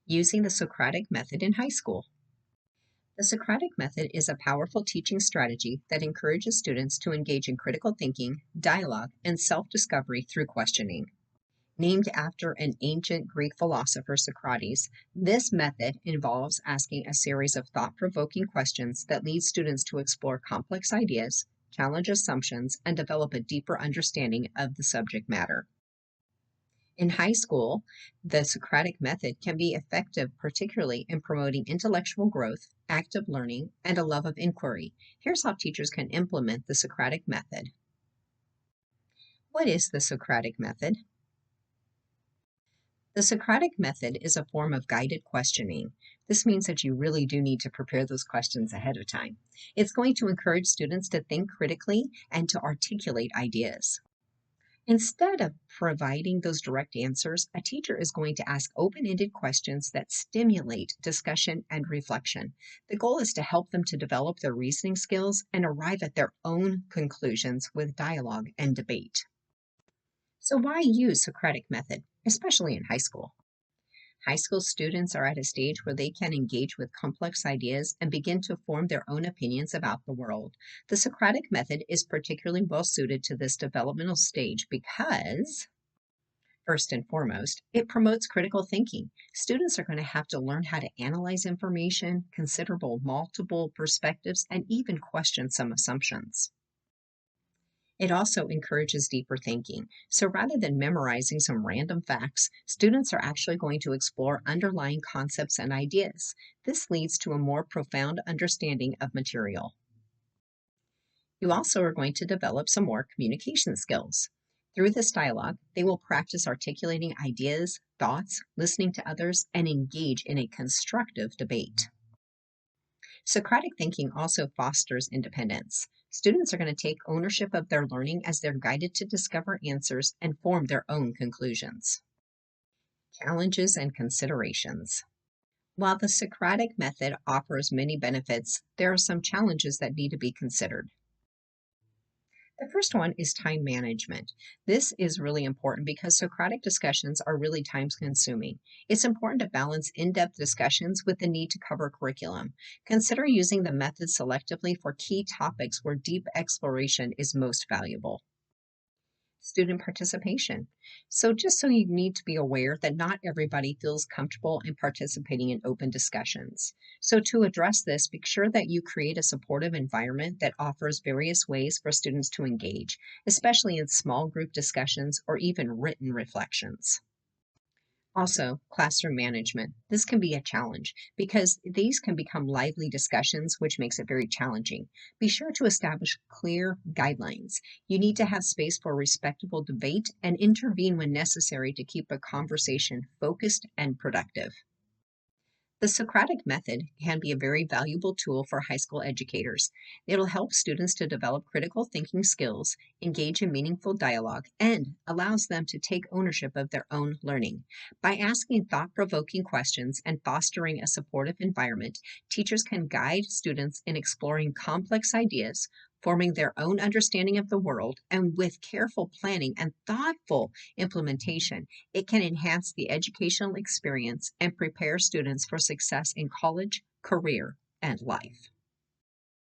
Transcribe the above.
Using the Socratic Method in high school. The Socratic Method is a powerful teaching strategy that encourages students to engage in critical thinking, dialogue, and self-discovery through questioning. Named after an ancient Greek philosopher, Socrates, this method involves asking a series of thought-provoking questions that lead students to explore complex ideas, challenge assumptions, and develop a deeper understanding of the subject matter. In high school, the Socratic method can be effective, particularly in promoting intellectual growth, active learning, and a love of inquiry. Here's how teachers can implement the Socratic method. What is the Socratic method? The Socratic method is a form of guided questioning. This means that you really do need to prepare those questions ahead of time. It's going to encourage students to think critically and to articulate ideas. Instead of providing those direct answers, a teacher is going to ask open-ended questions that stimulate discussion and reflection. The goal is to help them to develop their reasoning skills and arrive at their own conclusions with dialogue and debate. So why use Socratic method, especially in high school? High school students are at a stage where they can engage with complex ideas and begin to form their own opinions about the world. The Socratic method is particularly well suited to this developmental stage because, first and foremost, it promotes critical thinking. Students are going to have to learn how to analyze information, consider multiple perspectives, and even question some assumptions. It also encourages deeper thinking. So rather than memorizing some random facts, students are actually going to explore underlying concepts and ideas. This leads to a more profound understanding of material. You also are going to develop some more communication skills. Through this dialogue, they will practice articulating ideas, thoughts, listening to others, and engage in a constructive debate. Socratic thinking also fosters independence. Students are going to take ownership of their learning as they're guided to discover answers and form their own conclusions. Challenges and considerations. While the Socratic method offers many benefits, there are some challenges that need to be considered. The first one is time management. This is really important because Socratic discussions are really time consuming. It's important to balance in-depth discussions with the need to cover curriculum. Consider using the method selectively for key topics where deep exploration is most valuable. Student participation. So you need to be aware that not everybody feels comfortable in participating in open discussions. So to address this, be sure that you create a supportive environment that offers various ways for students to engage, especially in small group discussions or even written reflections. Also, classroom management. This can be a challenge because these can become lively discussions, which makes it very challenging. Be sure to establish clear guidelines. You need to have space for respectable debate and intervene when necessary to keep a conversation focused and productive. The Socratic method can be a very valuable tool for high school educators. It'll help students to develop critical thinking skills, engage in meaningful dialogue, and allows them to take ownership of their own learning. By asking thought-provoking questions and fostering a supportive environment, teachers can guide students in exploring complex ideas, forming their own understanding of the world, and with careful planning and thoughtful implementation, it can enhance the educational experience and prepare students for success in college, career, and life.